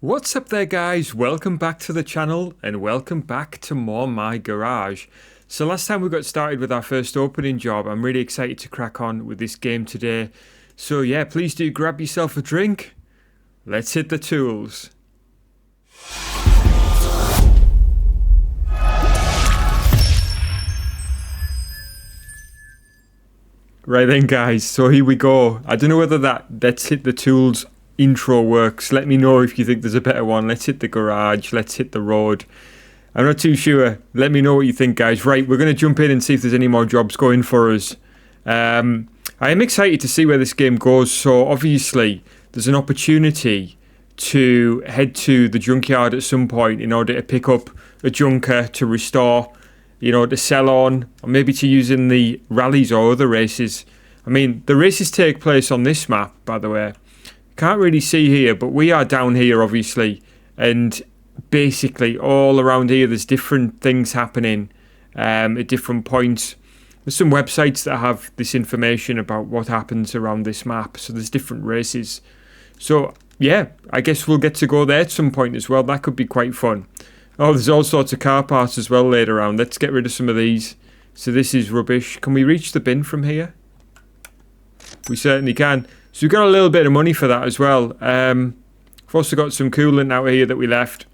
What's up there guys, welcome back to the channel and welcome back to more My Garage. So last time we got started with our first opening job, I'm really excited to crack on with this game today. So yeah, please do grab yourself a drink. Let's hit the tools. Right then guys, so here we go. I don't know whether that let's hit the tools intro works. Let me know if you think there's a better one. Let's hit the garage, let's hit the road. I'm not too sure. Let me know what you think guys. Right, we're going to jump in and see if there's any more jobs going for us. I am excited to see where this game goes. So obviously there's an opportunity to head to the junkyard at some point in order to pick up a junker to restore, you know, to sell on, or maybe to use in the rallies or other races. I mean, the races take place on this map, by the way. Can't really see here, but we are down here, obviously. And basically, all around here, there's different things happening at different points. There's some websites that have this information about what happens around this map. So there's different races. So, yeah, I guess we'll get to go there at some point as well. That could be quite fun. Oh, there's all sorts of car parts as well laid around. Let's get rid of some of these. So this is rubbish. Can we reach the bin from here? We certainly can. So we've got a little bit of money for that as well. We've also got some coolant out here that we left.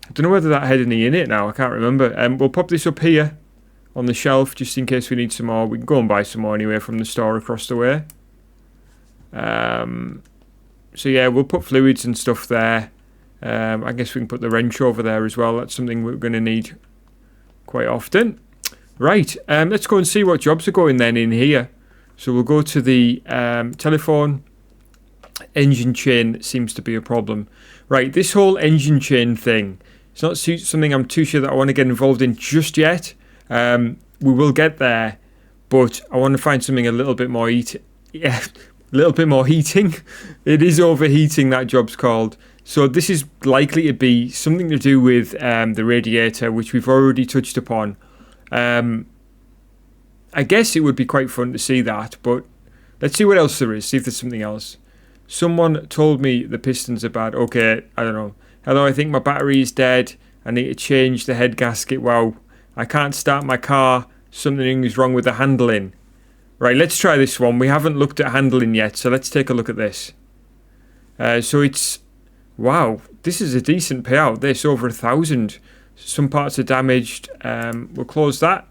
I don't know whether that had any in it now. I can't remember. We'll pop this up here on the shelf just in case we need some more. We can go and buy some more anyway from the store across the way. So yeah, we'll put fluids and stuff there. I guess we can put the wrench over there as well. That's something we're going to need quite often. Right, let's go and see what jobs are going then in here. So we'll go to the telephone. Engine chain seems to be a problem. Right, this whole engine chain thing, it's not something I'm too sure that I want to get involved in just yet. We will get there, but I want to find something a little bit more heating. It is overheating, that job's called. So this is likely to be something to do with the radiator, which we've already touched upon. I guess it would be quite fun to see that, but let's see what else there is, see if there's something else. Someone told me the pistons are bad. Okay, I don't know. Hello, I think my battery is dead. I need to change the head gasket. Wow, I can't start my car. Something is wrong with the handling. Right, let's try this one. We haven't looked at handling yet, so let's take a look at this. So it's... Wow, this is a decent payout. This, over 1,000. Some parts are damaged. We'll close that.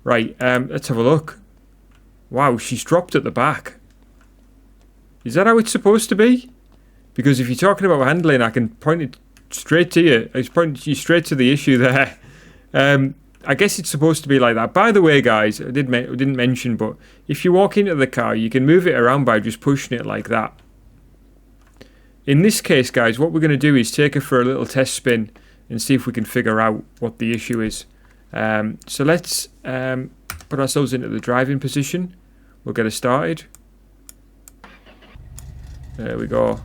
Right, let's have a look. Wow, she's dropped at the back. Is that how it's supposed to be? Because if you're talking about handling, I can point it straight to you. I just pointed you straight to the issue there. I guess it's supposed to be like that. By the way, guys, I didn't mention, but if you walk into the car, you can move it around by just pushing it like that. In this case, guys, what we're going to do is take her for a little test spin and see if we can figure out what the issue is. So let's put ourselves into the driving position. We'll get her started. There we go.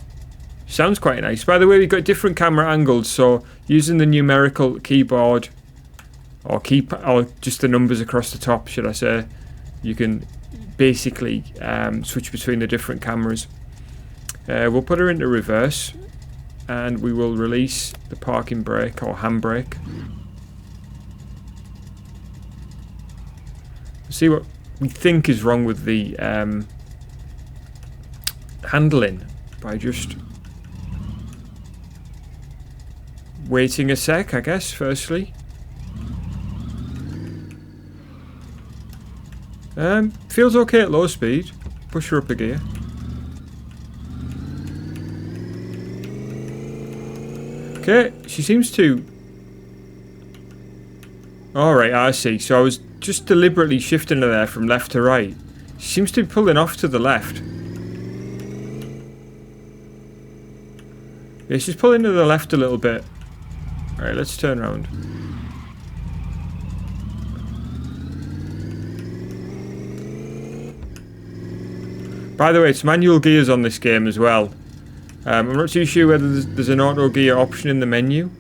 Sounds quite nice. By the way, we've got different camera angles, so using the numerical keyboard or just the numbers across the top, should I say, you can basically switch between the different cameras. We'll put her into reverse and we will release the parking brake or handbrake. See what we think is wrong with the handling by just waiting a sec, I guess, firstly. Feels okay at low speed. Push her up a gear. Okay, she seems to... Alright, I see. So I was just deliberately shifting her there from left to right. She seems to be pulling off to the left. Yeah, she's pulling to the left a little bit. Alright, let's turn around. By the way, it's manual gears on this game as well. I'm not too sure whether there's an auto gear option in the menu.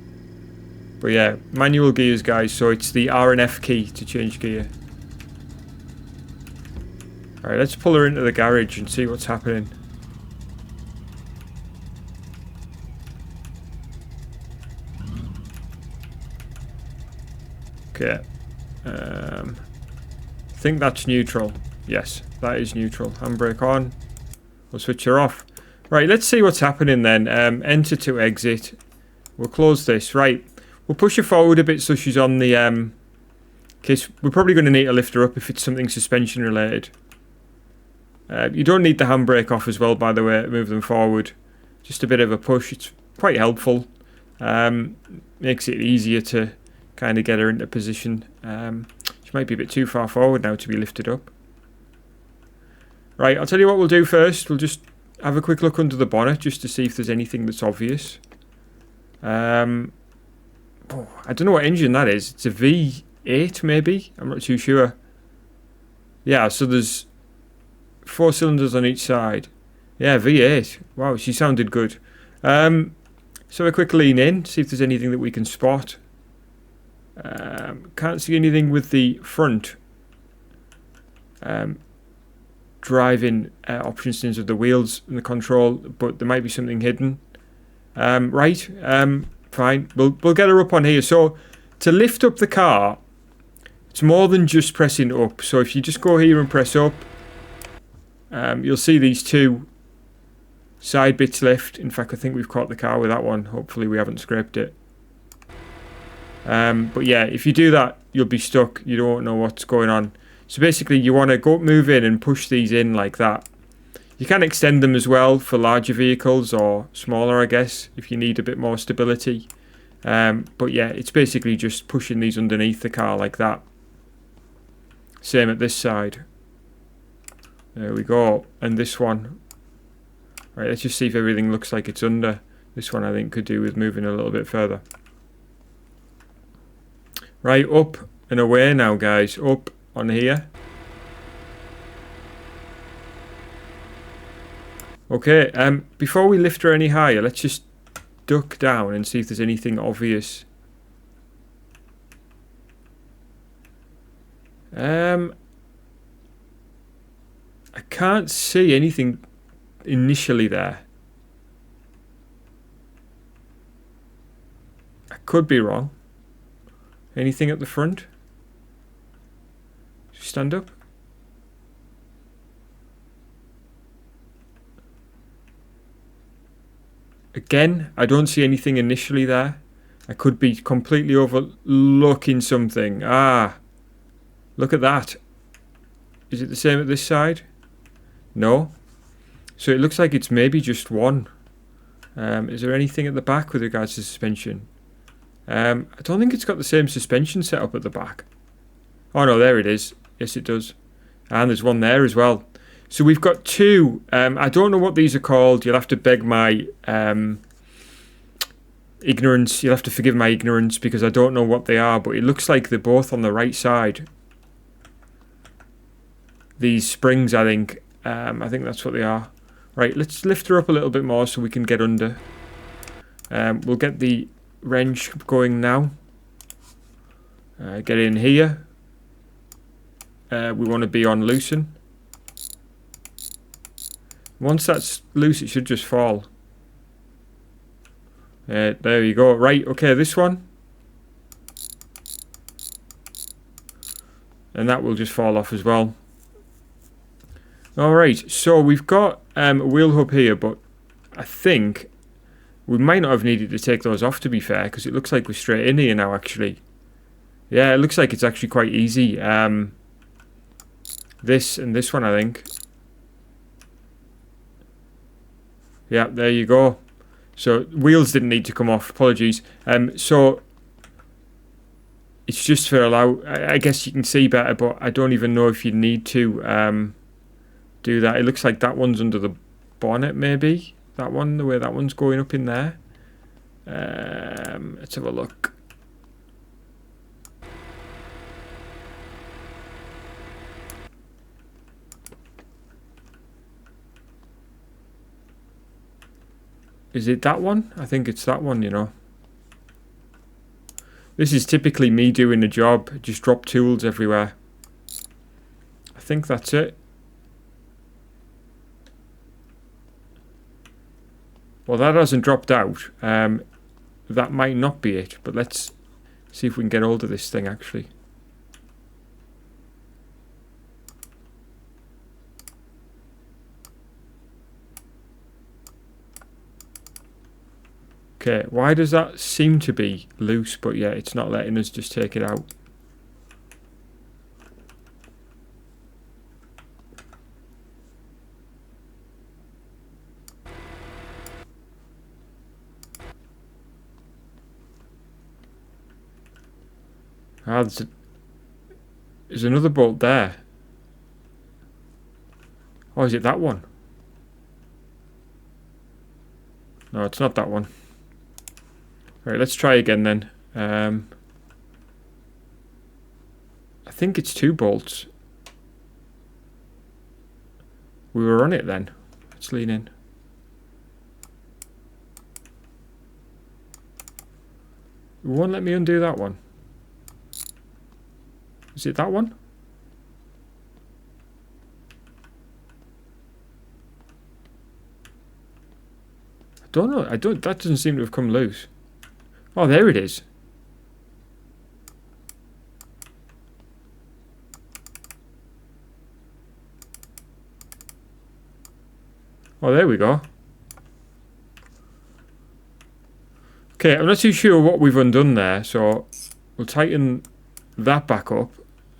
But yeah, manual gears, guys, so it's the R and F key to change gear. Alright, let's pull her into the garage and see what's happening. Okay. I think that's neutral. Yes, that is neutral. Handbrake on. We'll switch her off. Right, let's see what's happening then. Enter to exit. We'll close this. Right, we'll push her forward a bit so she's on the... case we're probably going to need to lift her up if it's something suspension related. You don't need the handbrake off as well, by the way, to move them forward. Just a bit of a push. It's quite helpful. Makes it easier to kind of get her into position. She might be a bit too far forward now to be lifted up. Right, I'll tell you what we'll do first. We'll just have a quick look under the bonnet just to see if there's anything that's obvious. I don't know what engine that is. It's a V8 maybe? I'm not too sure. Yeah, so there's 4 cylinders on each side. Yeah, V8. Wow, she sounded good. So a quick lean in, see if there's anything that we can spot. Can't see anything with the front driving options in terms of the wheels and the control, but there might be something hidden. Fine. We'll get her up on here. So to lift up the car, it's more than just pressing up. So if you just go here and press up, you'll see these 2 side bits lift. In fact, I think we've caught the car with that one. Hopefully we haven't scraped it. But yeah, if you do that, you'll be stuck. You don't know what's going on. So basically, you want to move in and push these in like that. You can extend them as well for larger vehicles or smaller, I guess, if you need a bit more stability. But yeah, it's basically just pushing these underneath the car like that. Same at this side. There we go. And this one. Right, let's just see if everything looks like it's under. This one I think could do with moving a little bit further. Right, up and away now, guys. Up on here. Okay, before we lift her any higher, let's just duck down and see if there's anything obvious. I can't see anything initially there. I could be wrong. Anything at the front? Stand up. Again, I don't see anything initially there. I could be completely overlooking something. Ah, look at that. Is it the same at this side? No. So it looks like it's maybe just one. Is there anything at the back with regards to suspension? I don't think it's got the same suspension setup at the back. Oh no, there it is. Yes, it does. And there's one there as well. So we've got 2. I don't know what these are called. You'll have to beg my ignorance. You'll have to forgive my ignorance because I don't know what they are. But it looks like they're both on the right side. These springs, I think. I think that's what they are. Right, let's lift her up a little bit more so we can get under. We'll get the wrench going now. Get in here. We want to be on loosen. Once that's loose, it should just fall. There you go. Right, okay, this one. And that will just fall off as well. Alright, so we've got a wheel hub here, but I think we might not have needed to take those off, to be fair, because it looks like we're straight in here now, actually. Yeah, it looks like it's actually quite easy. This and this one, I think. Yeah, there you go. So wheels didn't need to come off. Apologies. So it's just for allow. I guess you can see better, but I don't even know if you need to do that. It looks like that one's under the bonnet, maybe. That one, the way that one's going up in there. Let's have a look. Is it that one? I think it's that one, you know. This is typically me doing a job. Just drop tools everywhere. I think that's it. Well, that hasn't dropped out. That might not be it, but let's See if we can get hold of this thing actually. Okay, why does that seem to be loose, but yeah, it's not letting us just take it out. Ah, there's another bolt there. Oh, is it that one? No, it's not that one. Right, let's try again then. I think it's 2 bolts. We were on it then. Let's lean in. It won't let me undo that one. Is it that one? I don't know. That doesn't seem to have come loose. Oh, there it is. Oh, there we go. Okay, I'm not too sure what we've undone there, so we'll tighten that back up.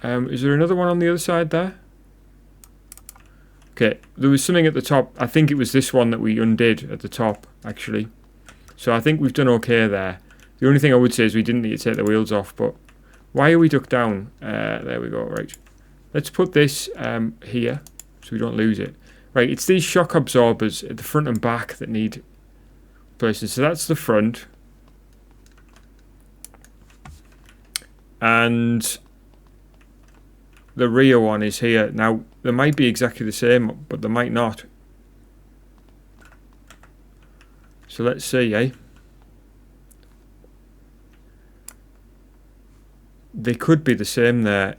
Is there another one on the other side there? Okay, there was something at the top. I think it was this one that we undid at the top, actually. So I think we've done okay there. The only thing I would say is we didn't need to take the wheels off, but why are we ducked down? There we go, right. Let's put this here so we don't lose it. Right, it's these shock absorbers at the front and back that need placing. So that's the front. And the rear one is here. Now, they might be exactly the same, but they might not. So let's see, eh? They could be the same there.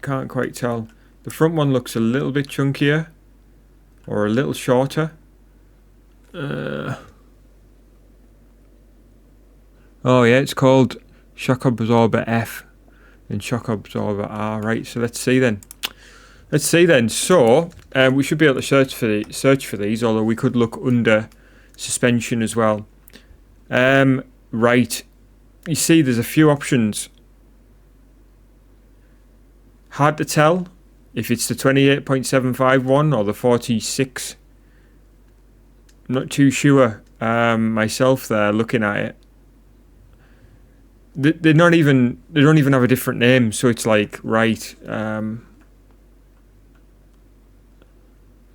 Can't quite tell. The front one looks a little bit chunkier. Or a little shorter. Oh yeah, it's called shock absorber F and shock absorber R. Right, so let's see then. So we should be able to search for these, although we could look under suspension as well. Right, you see, there's a few options. Hard to tell if it's the 28.75 one or the 46. I'm not too sure myself there looking at it. They don't even have a different name, so it's like, right,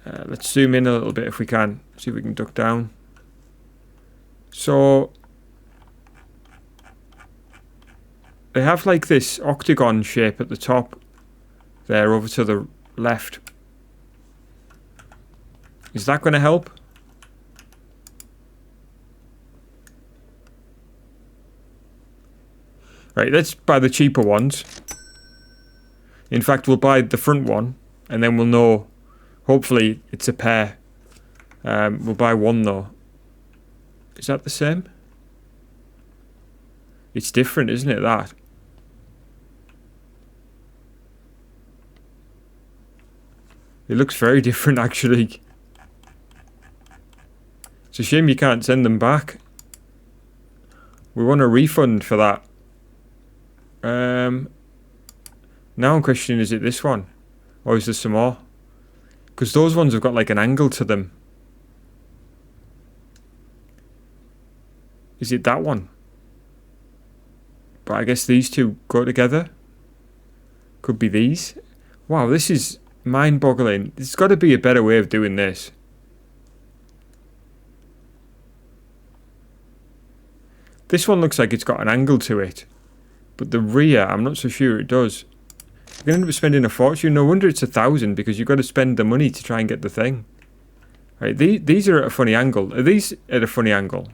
let's zoom in a little bit if we can, see if we can duck down. So they have like this octagon shape at the top there over to the left. Is that going to help? Right, let's buy the cheaper ones. In fact, we'll buy the front one and then we'll know. Hopefully it's a pair. We'll buy one though. Is that the same? It's different, isn't it, that? It looks very different actually. It's a shame you can't send them back. We want a refund for that. Now I'm questioning, is it this one? Or is there some more? Because those ones have got like an angle to them. Is it that one? But I guess these two go together. Could be these. Wow, this is mind-boggling. There's got to be a better way of doing this. This one looks like it's got an angle to it. But the rear, I'm not so sure it does. You're going to end up spending a fortune. No wonder it's 1,000, because you've got to spend the money to try and get the thing. Right, these are at a funny angle. Are these at a funny angle?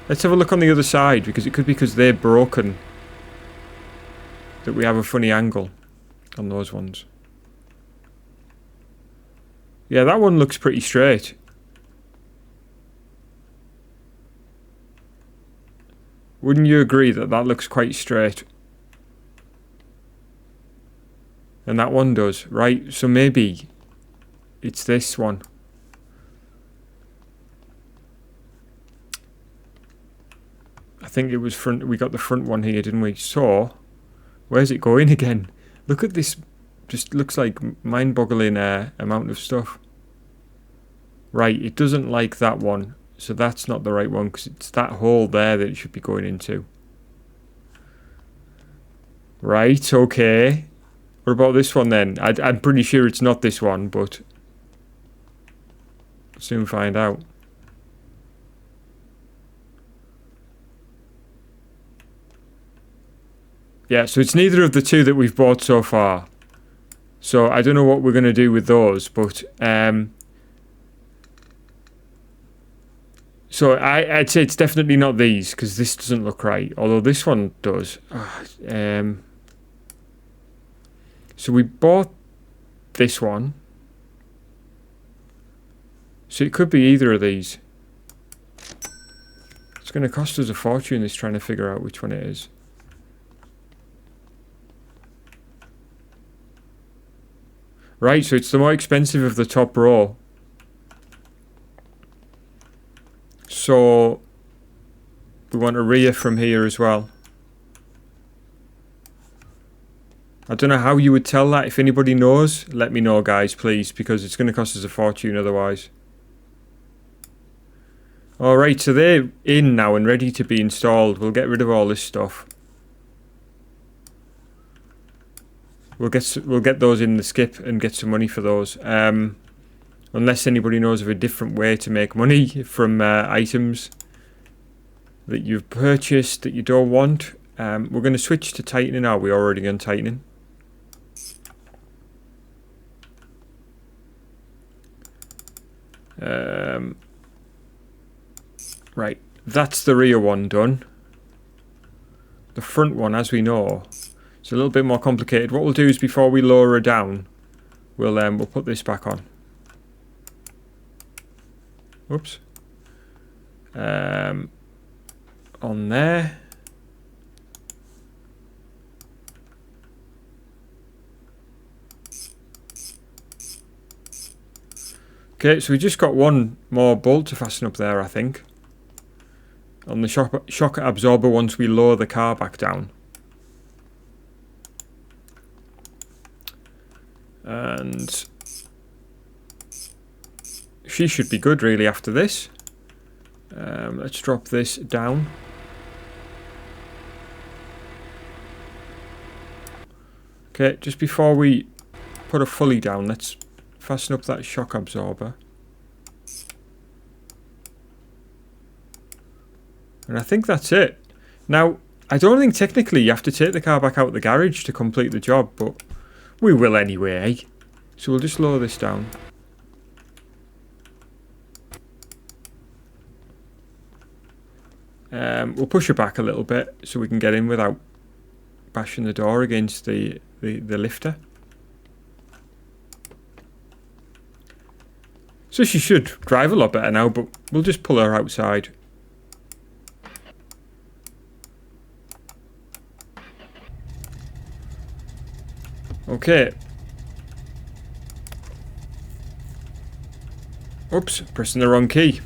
Let's have a look on the other side, because it could be because they're broken that we have a funny angle on those ones. Yeah, that one looks pretty straight. Wouldn't you agree that that looks quite straight? And that one does, right? So maybe it's this one. I think it was front. We got the front one here, didn't we? So, where's it going again? Look at this. Just looks like mind-boggling amount of stuff. Right, it doesn't like that one. So that's not the right one because it's that hole there that it should be going into. Right, okay. What about this one then? I'm pretty sure it's not this one, but we'll soon find out. Yeah, so it's neither of the two that we've bought so far. So I don't know what we're going to do with those, but so I'd say it's definitely not these because this doesn't look right, although this one does. So we bought this one. So it could be either of these. It's going to cost us a fortune, this trying to figure out which one it is. Right, so it's the more expensive of the top row. So we want a rear from here as well. I don't know how you would tell that. If anybody knows, let me know, guys, please, because it's going to cost us a fortune otherwise. Alright, so they're in now and ready to be installed. We'll get rid of all this stuff. We'll get those in the skip and get some money for those. Unless anybody knows of a different way to make money from items that you've purchased that you don't want. We're going to switch to tightening. Are we already on tightening? Right, that's the rear one done. The front one, as we know, it's a little bit more complicated. What we'll do is before we lower her down, we'll put this back on. Oops. On there. Okay, so we just got one more bolt to fasten up there, I think. On the shock absorber once we lower the car back down. And she should be good really after this. Let's drop this down. Okay, just before we put her fully down, let's fasten up that shock absorber. And I think that's it. Now, I don't think technically you have to take the car back out of the garage to complete the job, but we will anyway. So we'll just lower this down. We'll push her back a little bit so we can get in without bashing the door against the lifter. So she should drive a lot better now, but we'll just pull her outside. Okay. Oops, pressing the wrong key.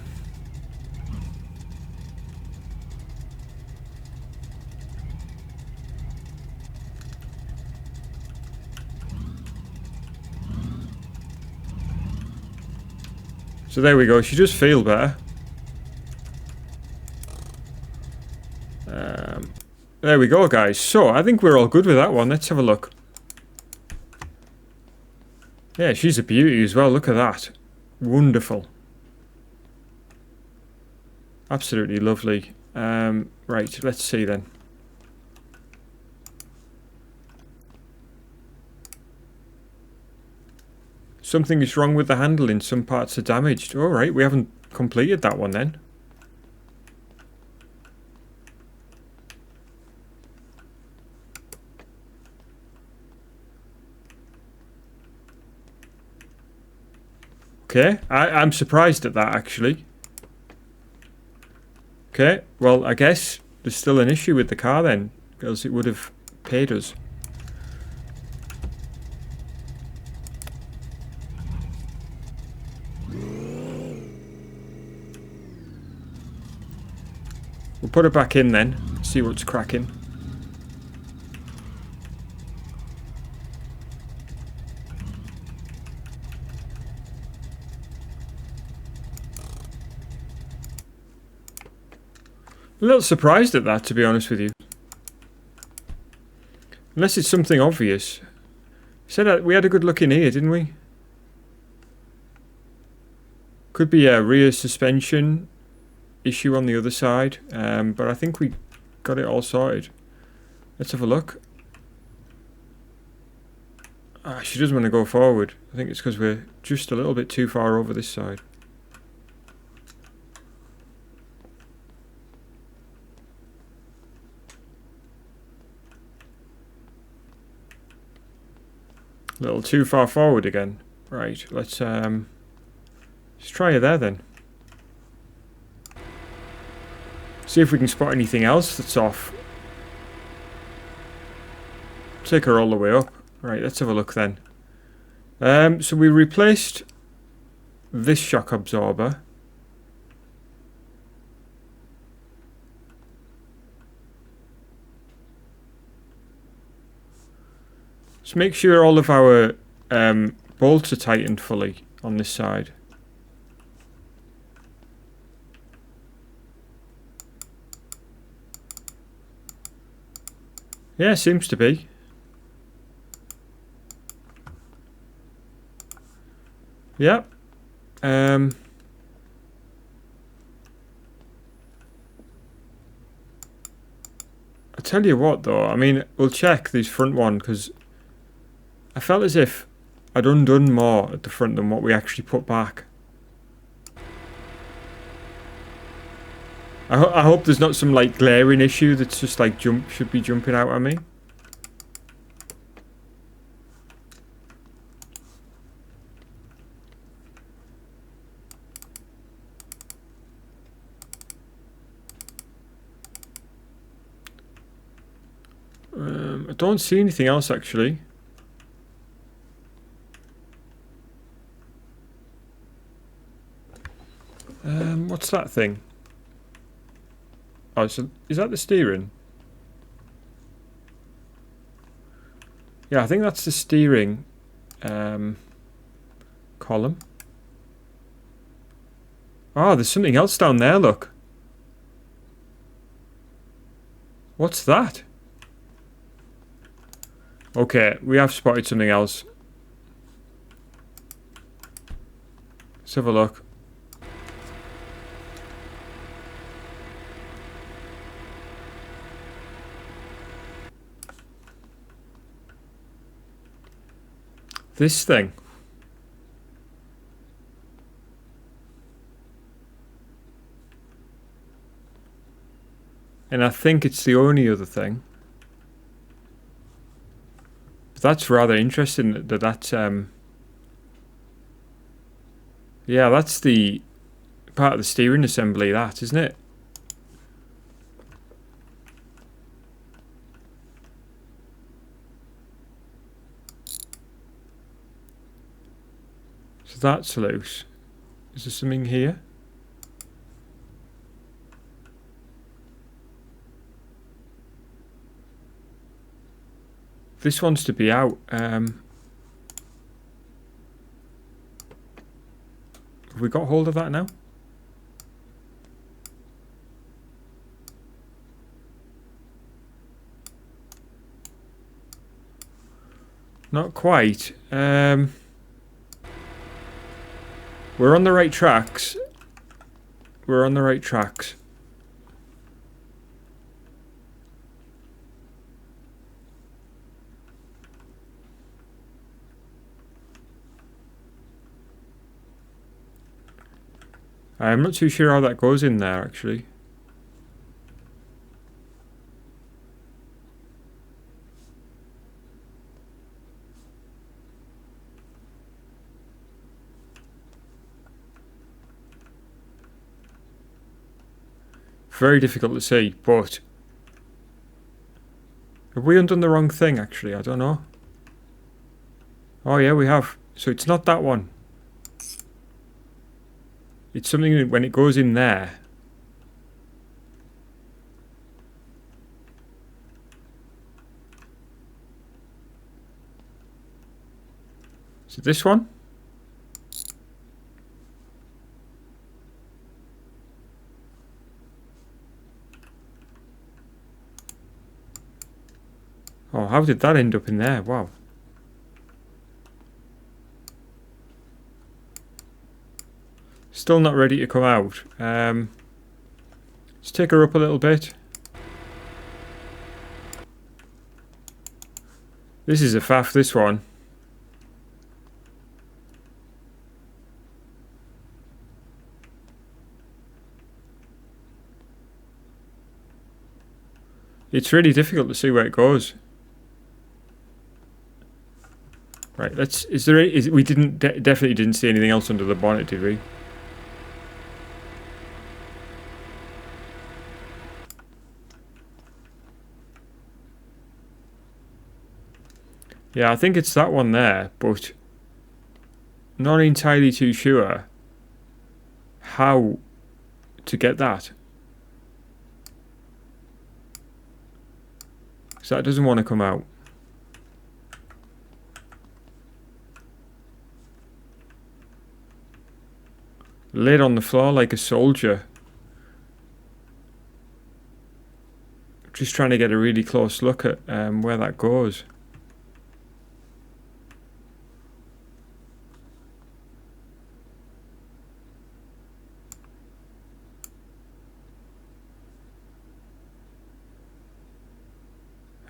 So there we go, she does feel better. There we go, guys. So I think we're all good with that one. Let's have a look. Yeah, she's a beauty as well. Look at that. Wonderful. Absolutely lovely. Right, let's see then. Something is wrong with the handling. Some parts are damaged. Alright, we haven't completed that one then. Okay, I'm surprised at that actually. Okay, well I guess there's still an issue with the car then, because it would have paid us. We'll put it back in then, see what's cracking. A little surprised at that, to be honest with you. Unless it's something obvious. Said that we had a good look in here, didn't we? Could be a rear suspension issue on the other side, but I think we got it all sorted. Let's have a look. She doesn't want to go forward. I think it's because we're just a little bit too far over this side. A little too far forward again. Right, let's try it there then. See if we can spot anything else that's off. Take her all the way up. Right, let's have a look then. So we replaced this shock absorber. Just make sure all of our bolts are tightened fully on this side. Yeah, seems to be. Yep. I tell you what though, I mean, we'll check this front one because I felt as if I'd undone more at the front than what we actually put back. I hope there's not some like glaring issue that's just like should be jumping out at me. I don't see anything else actually. What's that thing? Oh, so is that the steering? Yeah, I think that's the steering column. Oh, there's something else down there, look. What's that? Okay, we have spotted something else. Let's have a look. This thing. And I think it's the only other thing. But that's rather interesting that's yeah, that's the part of the steering assembly, that, isn't it? So that's loose. Is there something here? This one's to be out. Have we got hold of that now? Not quite. We're on the right tracks. We're on the right tracks. I'm not too sure how that goes in there, actually. Very difficult to see, but Have we undone the wrong thing, actually? I don't know. Oh, yeah, we have. So it's not that one. It's something that when it goes in there. Is it this one? Oh, how did that end up in there? Wow. Still not ready to come out. Let's take her up a little bit. This is a faff, this one. It's really difficult to see where it goes. Right, let's. Is there? We didn't definitely didn't see anything else under the bonnet, did we? Yeah, I think it's that one there, but not entirely too sure how to get that. So that doesn't want to come out. Laid on the floor like a soldier. Just trying to get a really close look at where that goes.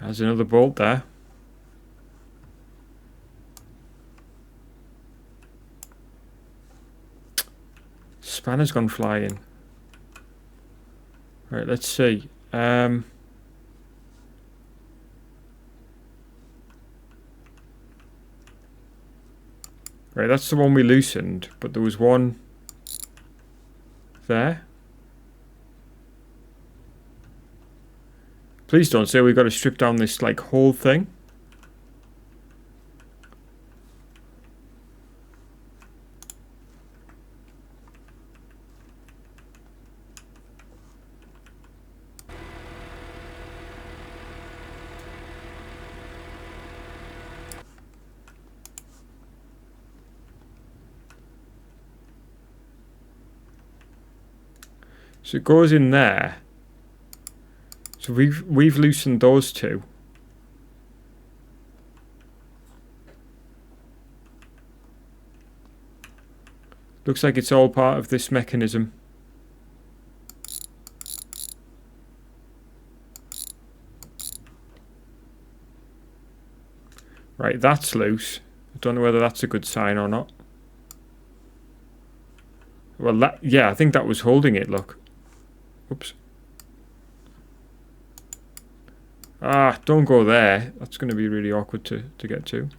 There's another bolt there. Spanner's gone flying. Right, let's see. Right, that's the one we loosened, but there was one there. Please don't say we've got to strip down this like whole thing. So it goes in there. So we've loosened those two. Looks like it's all part of this mechanism. Right, that's loose. I don't know whether that's a good sign or not. Well, that, yeah, I think that was holding it, look. Oops. Ah, don't go there. That's going to be really awkward to get to.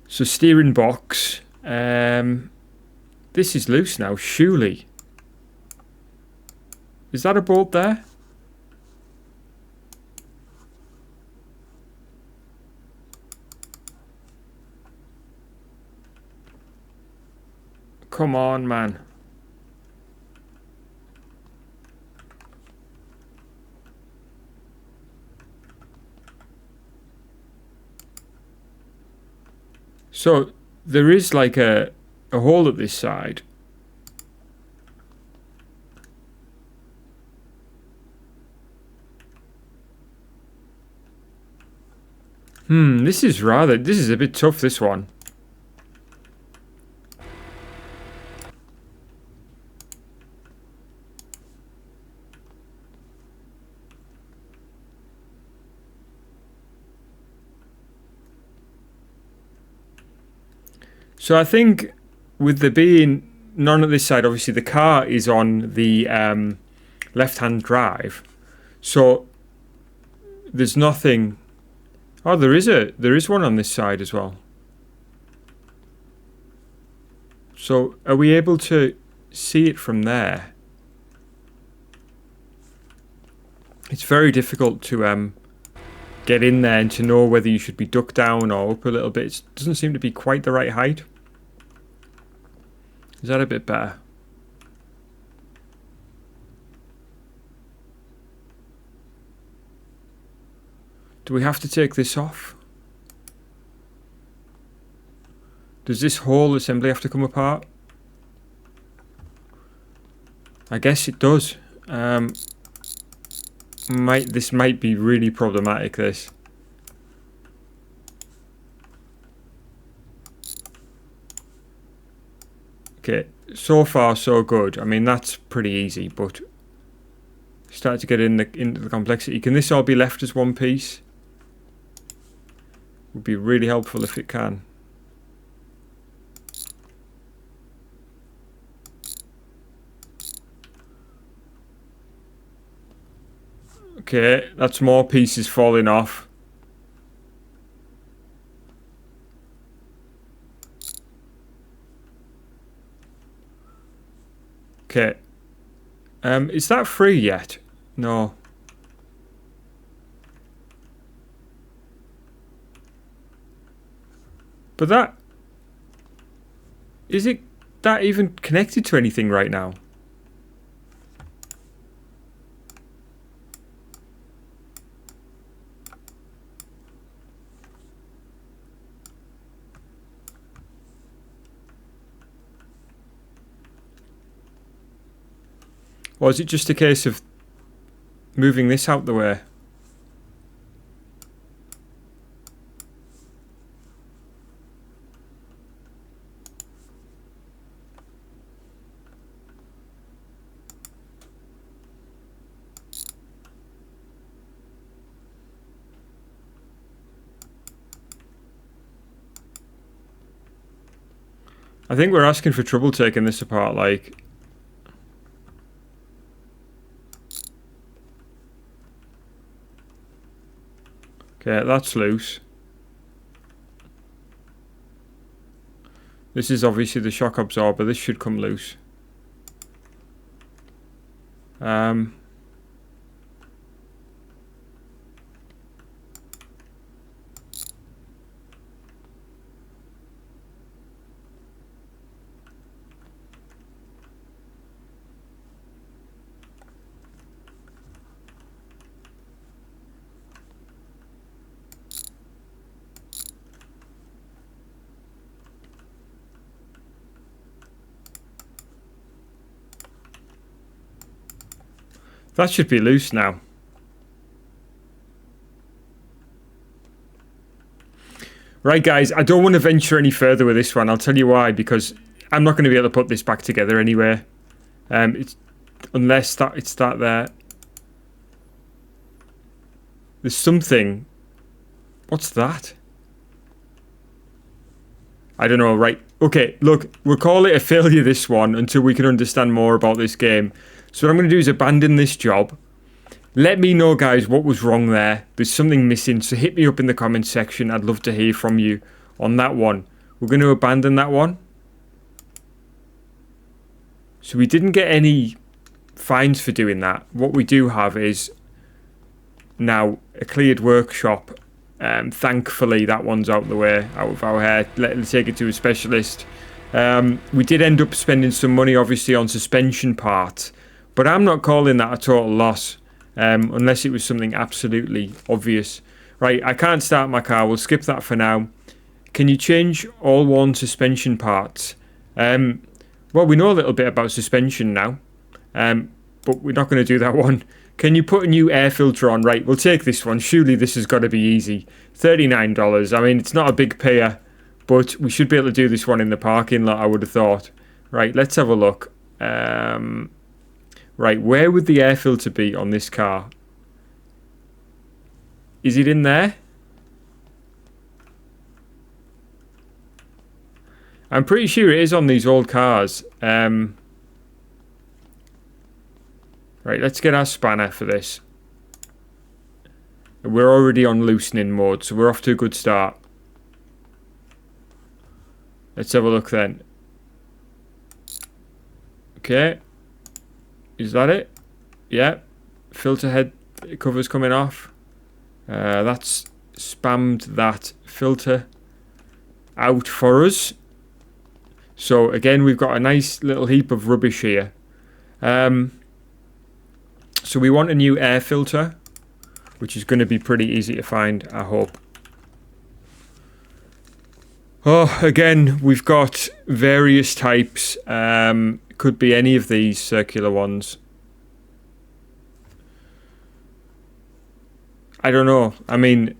So steering box. This is loose now, surely. Is that a bolt there? Come on, man. So there is like a hole at this side. This is a bit tough, this one. So I think with there being none at this side, obviously the car is on the left-hand drive. So there's nothing. Oh, there is one on this side as well. So are we able to see it from there? It's very difficult to get in there and to know whether you should be ducked down or up a little bit. It doesn't seem to be quite the right height. Is that a bit better? Do we have to take this off? Does this whole assembly have to come apart? I guess it does. This might be really problematic, this. Okay, so far so good. I mean, that's pretty easy, but start to get into the complexity. Can this all be left as one piece? Would be really helpful if it can. Okay, that's more pieces falling off. Okay. Is that free yet? No. But that... Is it that even connected to anything right now? Or is it just a case of moving this out the way? I think we're asking for trouble taking this apart, like... Okay, that's loose. This is obviously the shock absorber. This should come loose. That should be loose now. Right, guys, I don't want to venture any further with this one. I'll tell you why, because I'm not going to be able to put this back together anyway. Unless it's that there. There's something. What's that? I don't know, right. Okay, look, we'll call it a failure, this one, until we can understand more about this game. So what I'm going to do is abandon this job. Let me know, guys, what was wrong there. There's something missing, so hit me up in the comments section. I'd love to hear from you on that one. We're going to abandon that one. So we didn't get any fines for doing that. What we do have is now a cleared workshop. Thankfully, that one's out the way, out of our hair. Let's take it to a specialist. We did end up spending some money, obviously, on suspension parts. But I'm not calling that a total loss. Unless it was something absolutely obvious. Right, I can't start my car. We'll skip that for now. Can you change all worn suspension parts? Well, we know a little bit about suspension now. But we're not going to do that one. Can you put a new air filter on? Right, we'll take this one. Surely this has got to be easy. $39. I mean, it's not a big payer. But we should be able to do this one in the parking lot, I would have thought. Right, let's have a look. Right, where would the air filter be on this car? Is it in there? I'm pretty sure it is on these old cars. Right, let's get our spanner for this. We're already on loosening mode, so we're off to a good start. Let's have a look then. Okay. Is that it? Yeah. Filter head. cover's coming off. That's spammed that filter out for us. So again, we've got a nice little heap of rubbish here. So we want a new air filter, which is going to be pretty easy to find, I hope. Oh, again, we've got various types. Could be any of these circular ones. I don't know. I mean,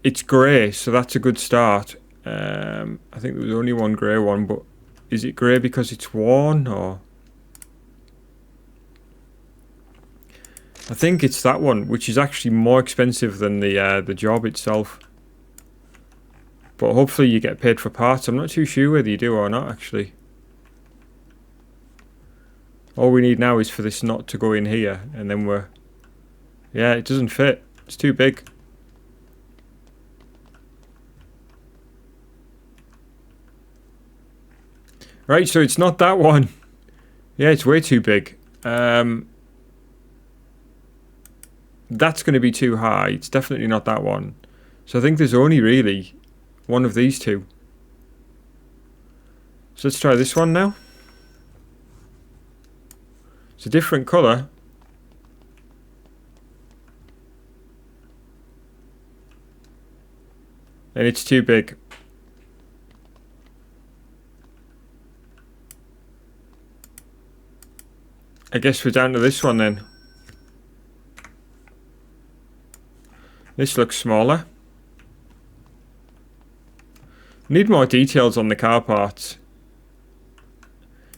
it's grey, so that's a good start. I think there was only one grey one, but is it grey because it's worn, or? I think it's that one, which is actually more expensive than the job itself. But hopefully you get paid for parts. I'm not too sure whether you do or not, actually. All we need now is for this knot to go in here, and then we're... Yeah, it doesn't fit. It's too big. Right, so it's not that one. Yeah, it's way too big. That's going to be too high. It's definitely not that one. So I think there's only really one of these two. So let's try this one now. It's a different colour. And it's too big. I guess we're down to this one then. This looks smaller. Need more details on the car parts.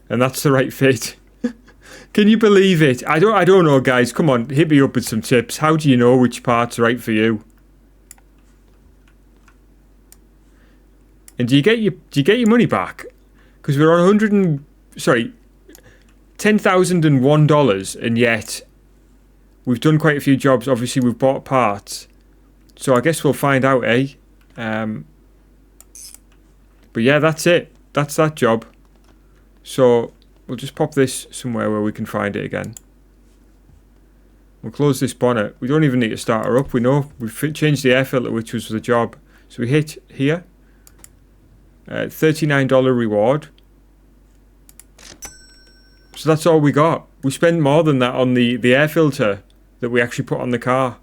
And that's the right fit. Can you believe it? I don't know, guys. Come on, hit me up with some tips. How do you know which part's right for you? And do you get your money back? Because we're on $10,001, and yet we've done quite a few jobs. Obviously, we've bought parts. So I guess we'll find out, eh? But yeah, that's it. That's that job. So we'll just pop this somewhere where we can find it again. We'll close this bonnet. We don't even need to start her up. We know we've changed the air filter, which was the job. So we hit here. $39 reward. So that's all we got. We spent more than that on the air filter that we actually put on the car.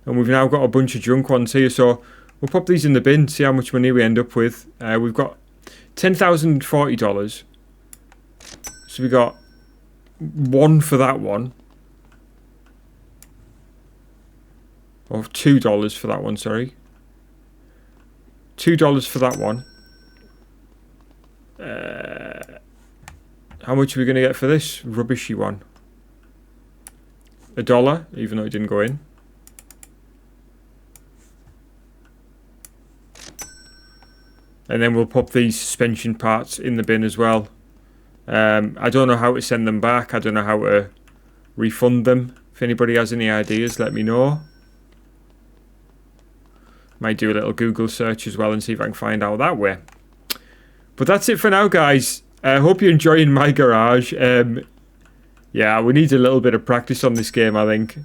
And we've now got a bunch of junk ones here. So we'll pop these in the bin, see how much money we end up with. We've got $10,040. So we got one for that one. Or $2 for that one, sorry. $2 for that one. How much are we going to get for this rubbishy one? $1, even though it didn't go in. And then we'll pop these suspension parts in the bin as well. I don't know how to send them back. I don't know how to refund them. If anybody has any ideas, let me know. Might do a little Google search as well and see if I can find out that way. But that's it for now, guys. I hope you're enjoying my garage. Yeah, we need a little bit of practice on this game, I think.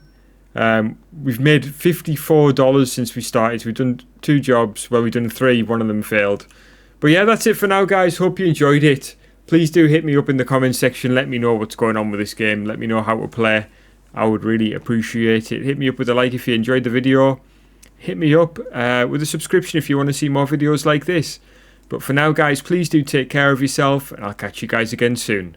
We've made $54 since we started. We've done 2 jobs. Well, we've done 3. One of them failed. But yeah, that's it for now, guys. Hope you enjoyed it. Please do hit me up in the comments section. Let me know what's going on with this game. Let me know how to play. I would really appreciate it. Hit me up with a like if you enjoyed the video. Hit me up with a subscription if you want to see more videos like this. But for now, guys, please do take care of yourself, and I'll catch you guys again soon.